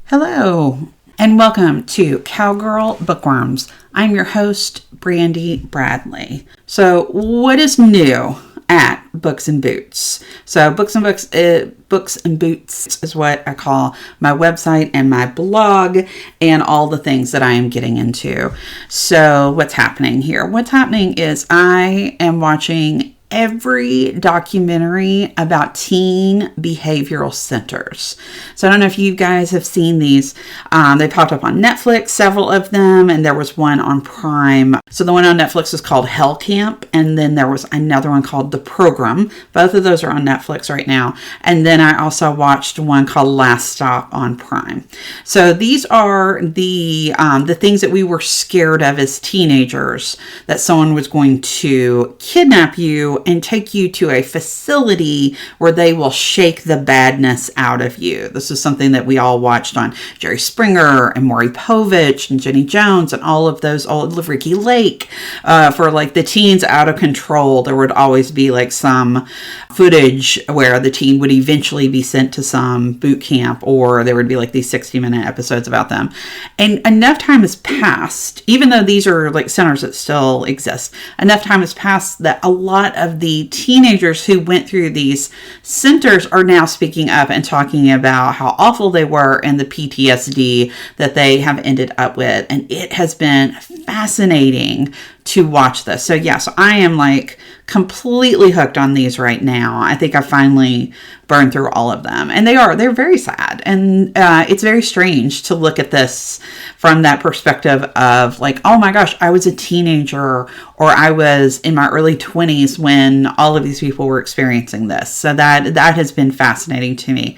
Hello, and welcome to Cowgirl Bookworms. I'm your host, Brandy Bradley. So, what is new at Books and Boots? So, Books and Boots is what I call my website and my blog and all the things that I am getting into. So, what's happening here? What's happening is I am watching every documentary about teen behavioral centers. So I don't know if you guys have seen these. They popped up on Netflix, several of them, and there was one on Prime. So the one on Netflix is called Hell Camp, and then there was another one called The Program. Both of those are on Netflix right now. And then I also watched one called Last Stop on Prime. So these are the things that we were scared of as teenagers, that someone was going to kidnap you and take you to a facility where they will shake the badness out of you. This is something that we all watched on Jerry Springer and Maury Povich and Jenny Jones and all of those old Ricky Lake. For like the teens out of control, there would always be like some footage where the teen would eventually be sent to some boot camp, or there would be like these 60-minute episodes about them. And enough time has passed, even though these are like centers that still exist, enough time has passed that a lot of the teenagers who went through these centers are now speaking up and talking about how awful they were and the PTSD that they have ended up with. And it has been fascinating to watch this. So I am like completely hooked on these right now. I think I finally burned through all of them, and they're very sad. And it's very strange to look at this from that perspective of like, oh my gosh, I was a teenager, or I was in my early 20s when all of these people were experiencing this. So that has been fascinating to me,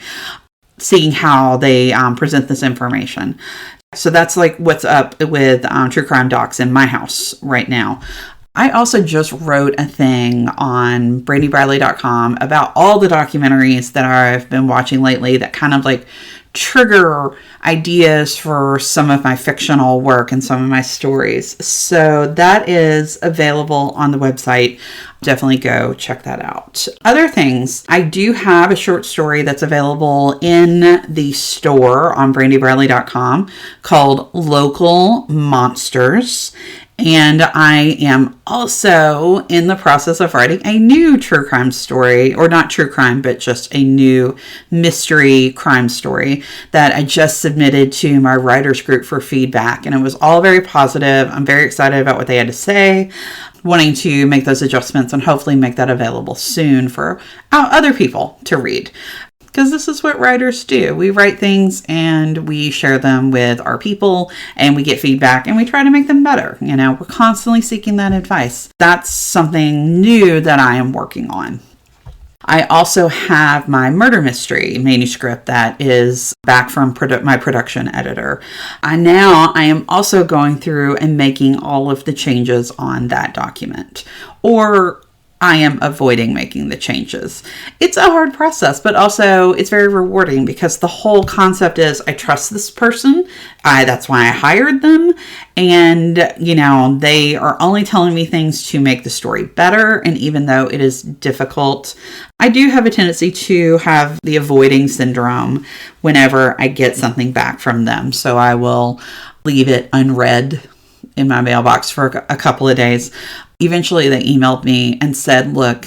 seeing how they present this information. So that's like what's up with true crime docs in my house right now. I also just wrote a thing on brandybradley.com about all the documentaries that I've been watching lately that kind of like trigger ideas for some of my fictional work and some of my stories. So that is available on the website. Definitely go check that out. Other things, I do have a short story that's available in the store on brandybradley.com called Local Monsters. And I am also in the process of writing a new true crime story, or not true crime, but just a new mystery crime story that I just submitted to my writers group for feedback. And it was all very positive. I'm very excited about what they had to say, wanting to make those adjustments and hopefully make that available soon for other people to read. Because this is what writers do. We write things and we share them with our people and we get feedback and we try to make them better. You know, we're constantly seeking that advice. That's something new that I am working on. I also have my murder mystery manuscript that is back from my production editor. I am also going through and making all of the changes on that document, or I am avoiding making the changes. It's a hard process, but also it's very rewarding because the whole concept is I trust this person. That's why I hired them. And, you know, they are only telling me things to make the story better. And even though it is difficult, I do have a tendency to have the avoiding syndrome whenever I get something back from them. So I will leave it unread in my mailbox for a couple of days. Eventually they emailed me and said, look,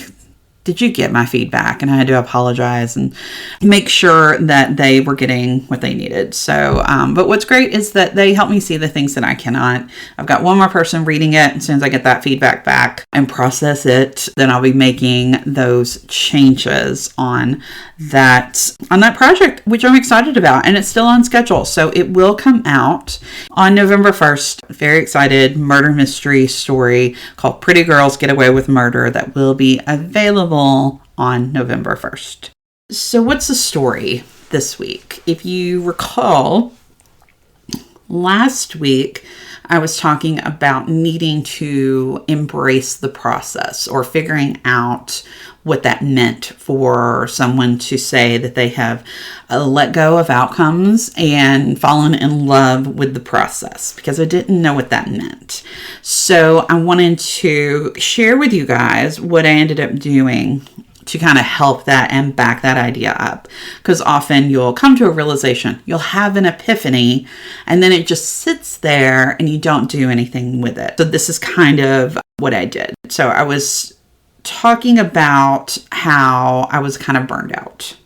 did you get my feedback? And I had to apologize and make sure that they were getting what they needed. So, but what's great is that they help me see the things that I cannot. I've got one more person reading it. As soon as I get that feedback back and process it, then I'll be making those changes on that project, which I'm excited about. And it's still on schedule. So it will come out on November 1st. Very excited murder mystery story called Pretty Girls Get Away with Murder that will be available on November 1st. So what's the story this week? If you recall, last week I was talking about needing to embrace the process, or figuring out what that meant for someone to say that they have let go of outcomes and fallen in love with the process, because I didn't know what that meant. So I wanted to share with you guys what I ended up doing to kind of help that and back that idea up. Because often you'll come to a realization, you'll have an epiphany, and then it just sits there and you don't do anything with it. So this is kind of what I did. So I was talking about how I was kind of burned out.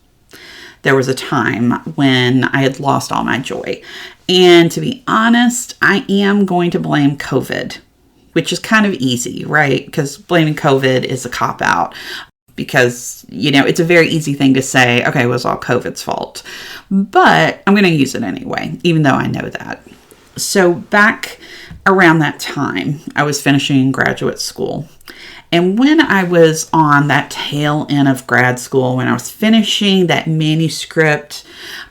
There was a time when I had lost all my joy. And to be honest, I am going to blame COVID, which is kind of easy, right? Because blaming COVID is a cop-out. Because, it's a very easy thing to say, okay, it was all COVID's fault. But I'm going to use it anyway, even though I know that. So back around that time, I was finishing graduate school. And when I was on that tail end of grad school, when I was finishing that manuscript,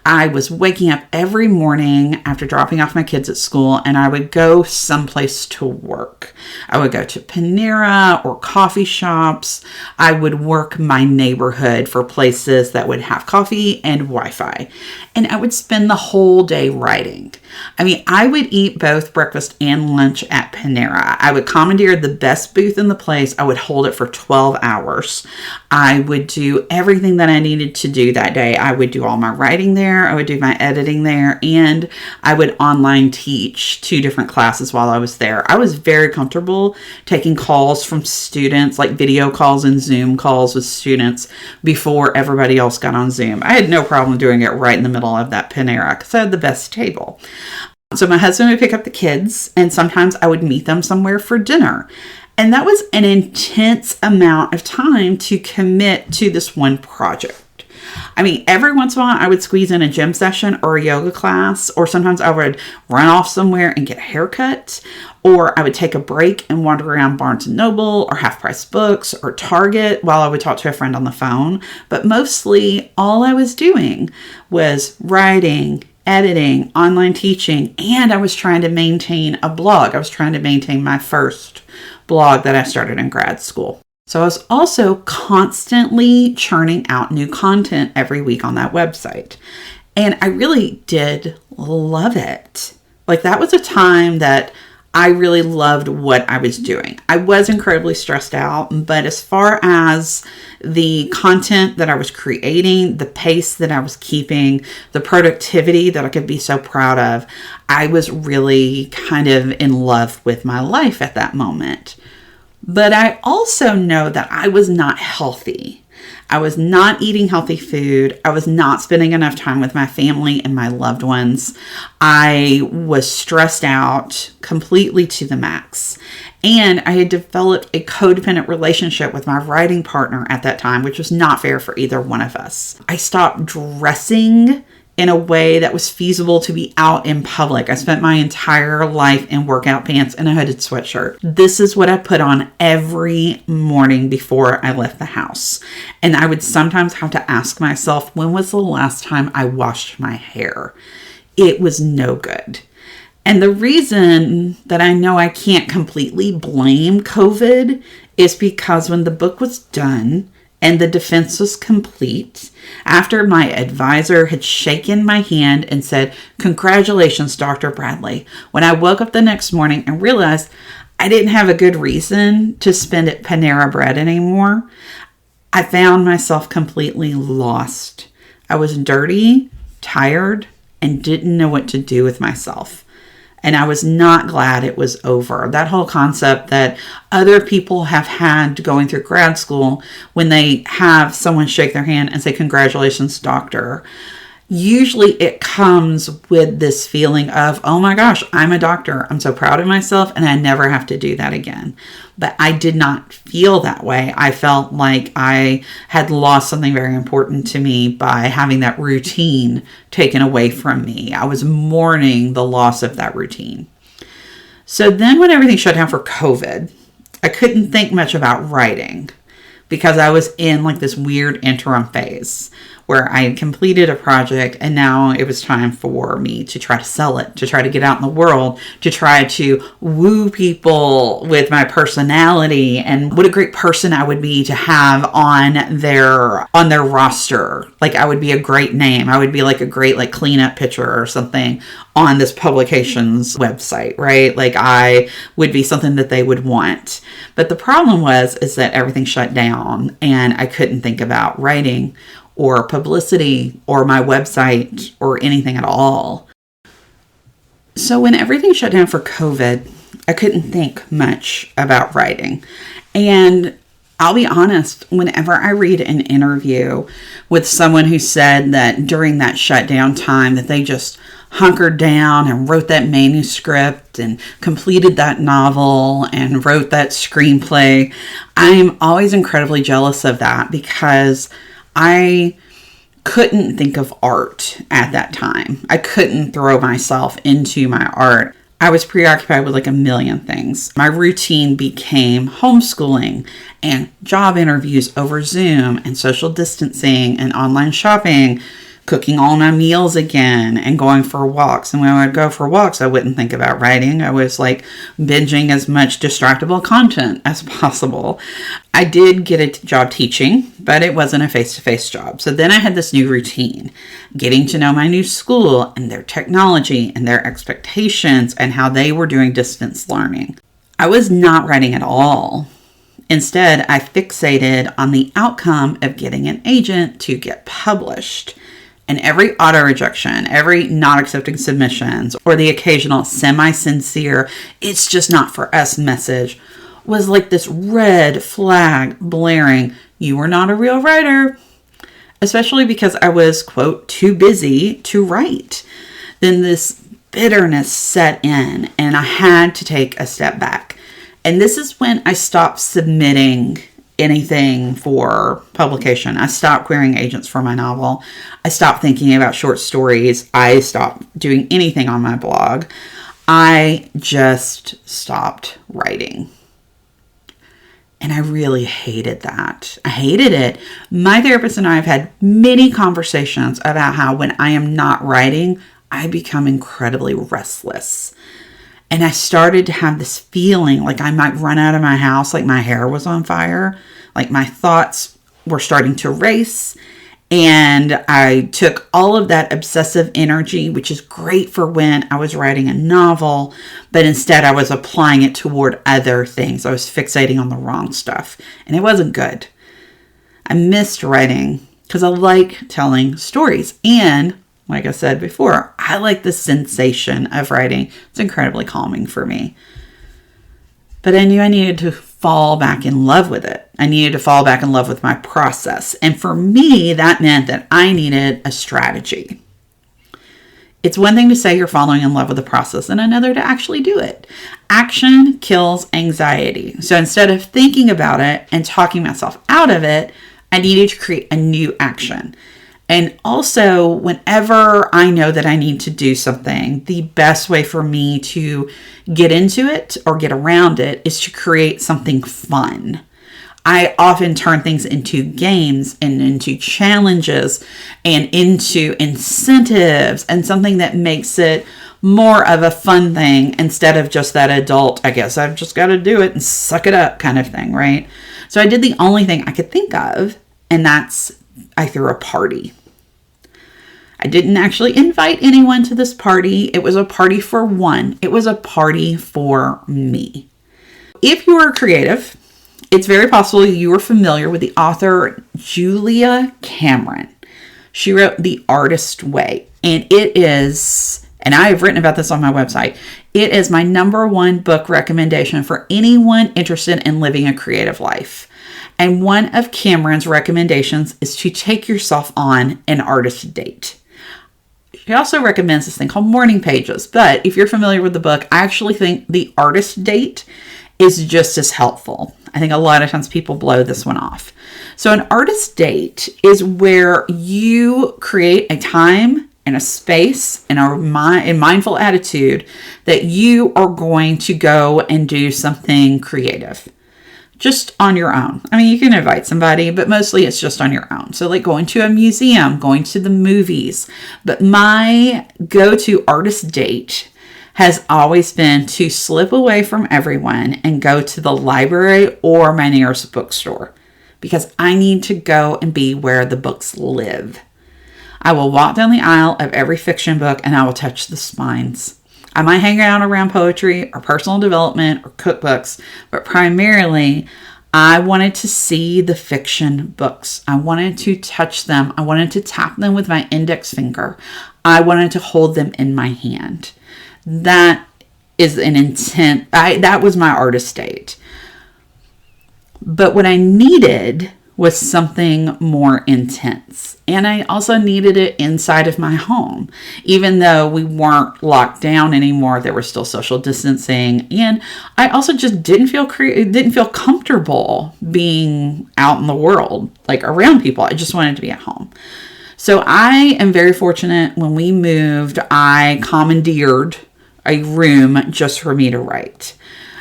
I was waking up every morning after dropping off my kids at school, and I would go someplace to work. I would go to Panera or coffee shops. I would work my neighborhood for places that would have coffee and Wi-Fi. And I would spend the whole day writing. I would eat both breakfast and lunch at Panera. I would commandeer the best booth in the place. I would hold it for 12 hours. I would do everything that I needed to do that day. I would do all my writing there. I would do my editing there. And I would online teach 2 different classes while I was there. I was very comfortable taking calls from students, like video calls and Zoom calls with students before everybody else got on Zoom. I had no problem doing it right in the middle of that Panera because I had the best table. So my husband would pick up the kids, and sometimes I would meet them somewhere for dinner. And that was an intense amount of time to commit to this one project. Every once in a while I would squeeze in a gym session or a yoga class, or sometimes I would run off somewhere and get a haircut, or I would take a break and wander around Barnes & Noble or Half Price Books or Target while I would talk to a friend on the phone. But mostly all I was doing was writing, editing, online teaching, and I was trying to maintain a blog. I was trying to maintain my first blog that I started in grad school. So I was also constantly churning out new content every week on that website. And I really did love it. That was a time that I really loved what I was doing. I was incredibly stressed out, but as far as the content that I was creating, the pace that I was keeping, the productivity that I could be so proud of, I was really kind of in love with my life at that moment. But I also know that I was not healthy. I was not eating healthy food. I was not spending enough time with my family and my loved ones. I was stressed out completely to the max. And I had developed a codependent relationship with my writing partner at that time, which was not fair for either one of us. I stopped dressing in a way that was feasible to be out in public. I spent my entire life in workout pants and a hooded sweatshirt. This is what I put on every morning before I left the house. And I would sometimes have to ask myself, when was the last time I washed my hair? It was no good. And the reason that I know I can't completely blame COVID is because when the book was done and the defense was complete, after my advisor had shaken my hand and said, "Congratulations, Dr. Bradley," when I woke up the next morning and realized I didn't have a good reason to spend at Panera Bread anymore, I found myself completely lost. I was dirty, tired, and didn't know what to do with myself. And I was not glad it was over. That whole concept that other people have had going through grad school, when they have someone shake their hand and say, "Congratulations, doctor," usually it comes with this feeling of, oh my gosh, I'm a doctor. I'm so proud of myself and I never have to do that again. But I did not feel that way. I felt like I had lost something very important to me by having that routine taken away from me. I was mourning the loss of that routine. So then when everything shut down for COVID, I couldn't think much about writing because I was in this weird interim phase where I had completed a project and now it was time for me to try to sell it, to try to get out in the world, to try to woo people with my personality and what a great person I would be to have on their roster. Like I would be a great name. I would be like a great like cleanup picture or something on this publication's website, right? Like I would be something that they would want. But the problem is that everything shut down and I couldn't think about writing or publicity or my website or anything at all. So when everything shut down for COVID, I couldn't think much about writing. And I'll be honest, whenever I read an interview with someone who said that during that shutdown time that they just hunkered down and wrote that manuscript and completed that novel and wrote that screenplay, I'm always incredibly jealous of that because I couldn't think of art at that time. I couldn't throw myself into my art. I was preoccupied with like a million things. My routine became homeschooling and job interviews over Zoom and social distancing and online shopping, cooking all my meals again and going for walks. And when I would go for walks, I wouldn't think about writing. I was like binging as much distractible content as possible. I did get a job teaching, but it wasn't a face-to-face job. So then I had this new routine, getting to know my new school and their technology and their expectations and how they were doing distance learning. I was not writing at all. Instead, I fixated on the outcome of getting an agent to get published. And every auto rejection, every not accepting submissions, or the occasional semi-sincere, it's just not for us message was like this red flag blaring, you are not a real writer. Especially because I was, quote, too busy to write. Then this bitterness set in and I had to take a step back. And this is when I stopped submitting anything for publication. I stopped querying agents for my novel. I stopped thinking about short stories. I stopped doing anything on my blog. I just stopped writing. And I really hated that. I hated it. My therapist and I have had many conversations about how when I am not writing, I become incredibly restless. And I started to have this feeling like I might run out of my house, like my hair was on fire, like my thoughts were starting to race. And I took all of that obsessive energy, which is great for when I was writing a novel, but instead I was applying it toward other things. I was fixating on the wrong stuff, and it wasn't good. I missed writing because I like telling stories. And like I said before, I like the sensation of writing. It's incredibly calming for me. But I knew I needed to fall back in love with it. I needed to fall back in love with my process. And for me, that meant that I needed a strategy. It's one thing to say you're falling in love with the process and another to actually do it. Action kills anxiety. So instead of thinking about it and talking myself out of it, I needed to create a new action. And also, whenever I know that I need to do something, the best way for me to get into it or get around it is to create something fun. I often turn things into games and into challenges and into incentives and something that makes it more of a fun thing instead of just that adult, I guess I've just got to do it and suck it up kind of thing, right? So I did the only thing I could think of, and that's I threw a party. I didn't actually invite anyone to this party. It was a party for one. It was a party for me. If you are creative, it's very possible you are familiar with the author Julia Cameron. She wrote The Artist Way, and it is, and I have written about this on my website, it is my #1 book recommendation for anyone interested in living a creative life. And one of Cameron's recommendations is to take yourself on an artist date. She also recommends this thing called morning pages. But if you're familiar with the book, I actually think the artist date is just as helpful. I think a lot of times people blow this one off. So an artist date is where you create a time and a space and a mindful attitude that you are going to go and do something creative. just on your own. I mean, you can invite somebody, but mostly it's just on your own. So like going to a museum, going to the movies. But my go-to artist date has always been to slip away from everyone and go to the library or my nearest bookstore, because I need to go and be where the books live. I will walk down the aisle of every fiction book and I will touch the spines. I might hang out around poetry or personal development or cookbooks, but primarily I wanted to see the fiction books. I wanted to touch them. I wanted to tap them with my index finger. I wanted to hold them in my hand. That is an intent. That was my artist date. But what I needed was something more intense. And I also needed it inside of my home. Even though we weren't locked down anymore, there was still social distancing. And I also just didn't feel comfortable being out in the world, like around people. I just wanted to be at home. So I am very fortunate. When we moved, I commandeered a room just for me to write.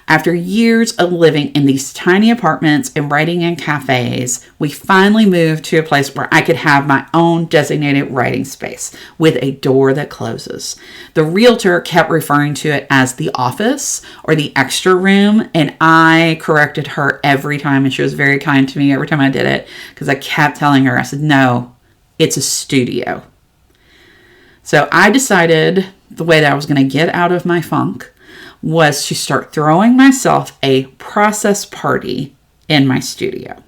After years of living in these tiny apartments and writing in cafes, we finally moved to a place where I could have my own designated writing space with a door that closes. The realtor kept referring to it as the office or the extra room, and I corrected her every time, and she was very kind to me every time I did it, because I kept telling her, I said, no, it's a studio. So I decided the way that I was going to get out of my funk was to start throwing myself a process party in my studio.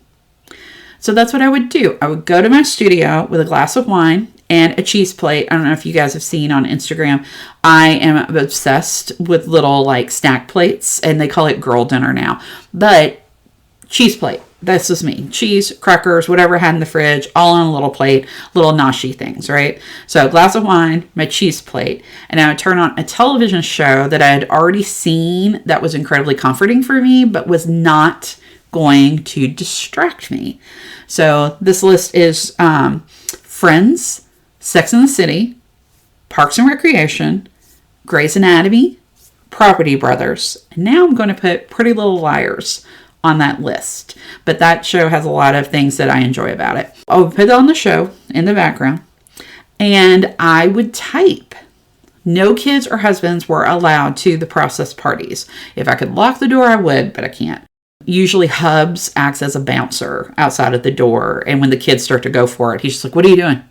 So that's what I would do. I would go to my studio with a glass of wine and a cheese plate. I don't know if you guys have seen on Instagram. I am obsessed with little like snack plates, and they call it girl dinner now. But cheese plate. This is me. Cheese, crackers, whatever I had in the fridge, all on a little plate, little noshy things, right? So a glass of wine, my cheese plate, and I would turn on a television show that I had already seen that was incredibly comforting for me, but was not going to distract me. So this list is Friends, Sex and the City, Parks and Recreation, Grey's Anatomy, Property Brothers, and now I'm going to put Pretty Little Liars on that list. But that show has a lot of things that I enjoy about it. I would put on the show in the background and I would type. No kids or husbands were allowed to the process parties. If I could lock the door, I would, but I can't. Usually Hubs acts as a bouncer outside of the door, and when the kids start to go for it, he's just like, what are you doing?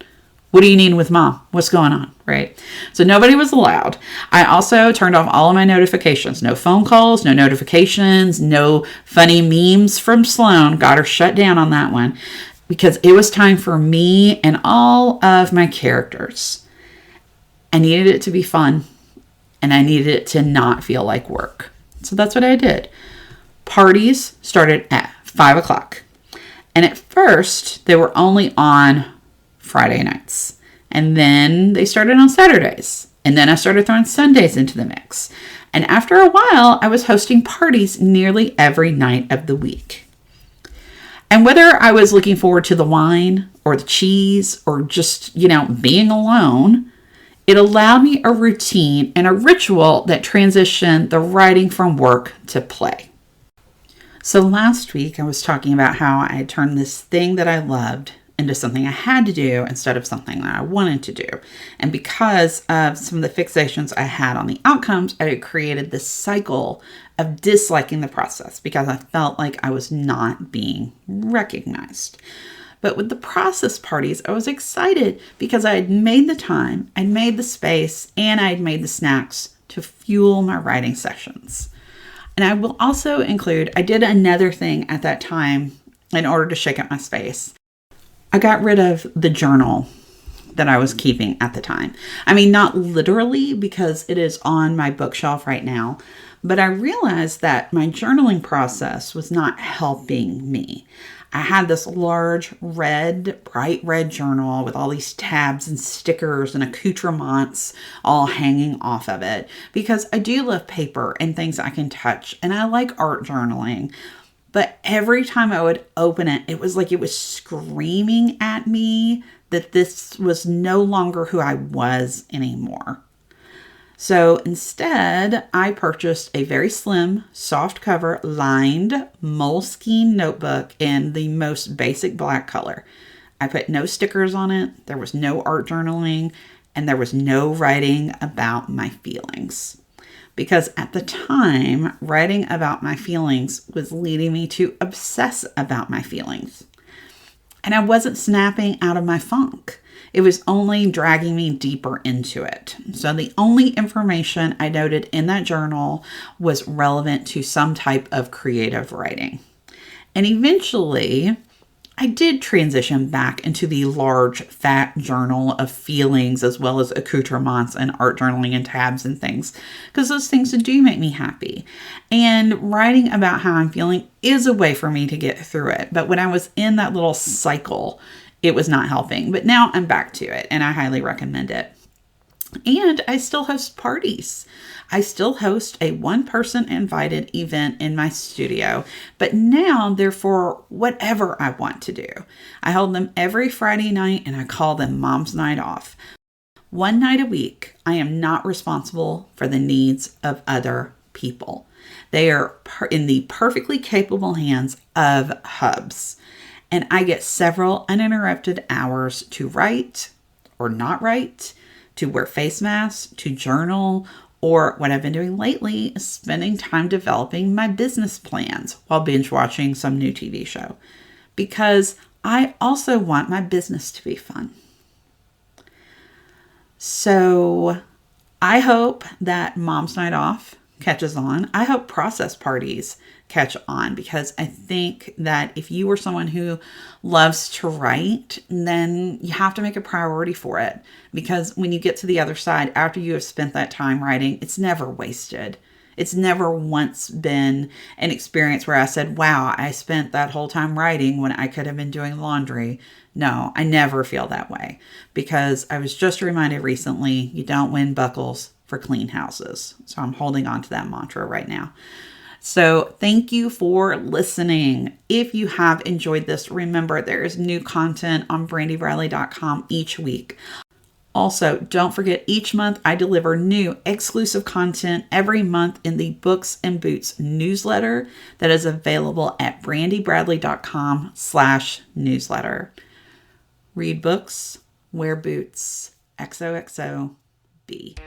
What do you need with mom? What's going on? Right? So nobody was allowed. I also turned off all of my notifications. No phone calls, no notifications, no funny memes from Sloan. Got her shut down on that one because it was time for me and all of my characters. I needed it to be fun, and I needed it to not feel like work. So that's what I did. Parties started at 5 o'clock. And at first, they were only on Friday nights. And then they started on Saturdays. And then I started throwing Sundays into the mix. And after a while, I was hosting parties nearly every night of the week. And whether I was looking forward to the wine or the cheese or just, being alone, it allowed me a routine and a ritual that transitioned the writing from work to play. So last week, I was talking about how I had turned this thing that I loved into something I had to do instead of something that I wanted to do. And because of some of the fixations I had on the outcomes, I had created this cycle of disliking the process because I felt like I was not being recognized. But with the process parties, I was excited because I had made the time, I'd made the space, and I had made the snacks to fuel my writing sessions. And I will also include, I did another thing at that time in order to shake up my space. I got rid of the journal that I was keeping at the time. I mean, not literally because it is on my bookshelf right now, but I realized that my journaling process was not helping me. I had this large bright red journal with all these tabs and stickers and accoutrements all hanging off of it because I do love paper and things I can touch, and I like art journaling. But every time I would open it, it was like it was screaming at me that this was no longer who I was anymore. So instead, I purchased a very slim, soft cover, lined Moleskine notebook in the most basic black color. I put no stickers on it, there was no art journaling, and there was no writing about my feelings. Because at the time, writing about my feelings was leading me to obsess about my feelings. And I wasn't snapping out of my funk. It was only dragging me deeper into it. So the only information I noted in that journal was relevant to some type of creative writing. And eventually, I did transition back into the large, fat journal of feelings as well as accoutrements and art journaling and tabs and things, because those things do make me happy. And writing about how I'm feeling is a way for me to get through it. But when I was in that little cycle, it was not helping. But now I'm back to it, and I highly recommend it. And I still host parties. I still host a one-person invited event in my studio, but now they're for whatever I want to do. I hold them every Friday night, and I call them Mom's Night Off. One night a week, I am not responsible for the needs of other people. They are in the perfectly capable hands of hubs, and I get several uninterrupted hours to write or not write, to wear face masks, to journal, or what I've been doing lately is spending time developing my business plans while binge watching some new TV show, because I also want my business to be fun. So I hope that Mom's Night Off catches on. I hope process parties catch on, because I think that if you are someone who loves to write, then you have to make a priority for it, because when you get to the other side, after you have spent that time writing, it's never wasted. It's never once been an experience where I said, wow, I spent that whole time writing when I could have been doing laundry. No, I never feel that way, because I was just reminded recently, you don't win buckles for clean houses. So I'm holding on to that mantra right now. So thank you for listening. If you have enjoyed this, remember there is new content on brandybradley.com each week. Also, don't forget, each month I deliver new exclusive content every month in the Books and Boots newsletter that is available at brandybradley.com/newsletter. Read books, wear boots. XOXO B.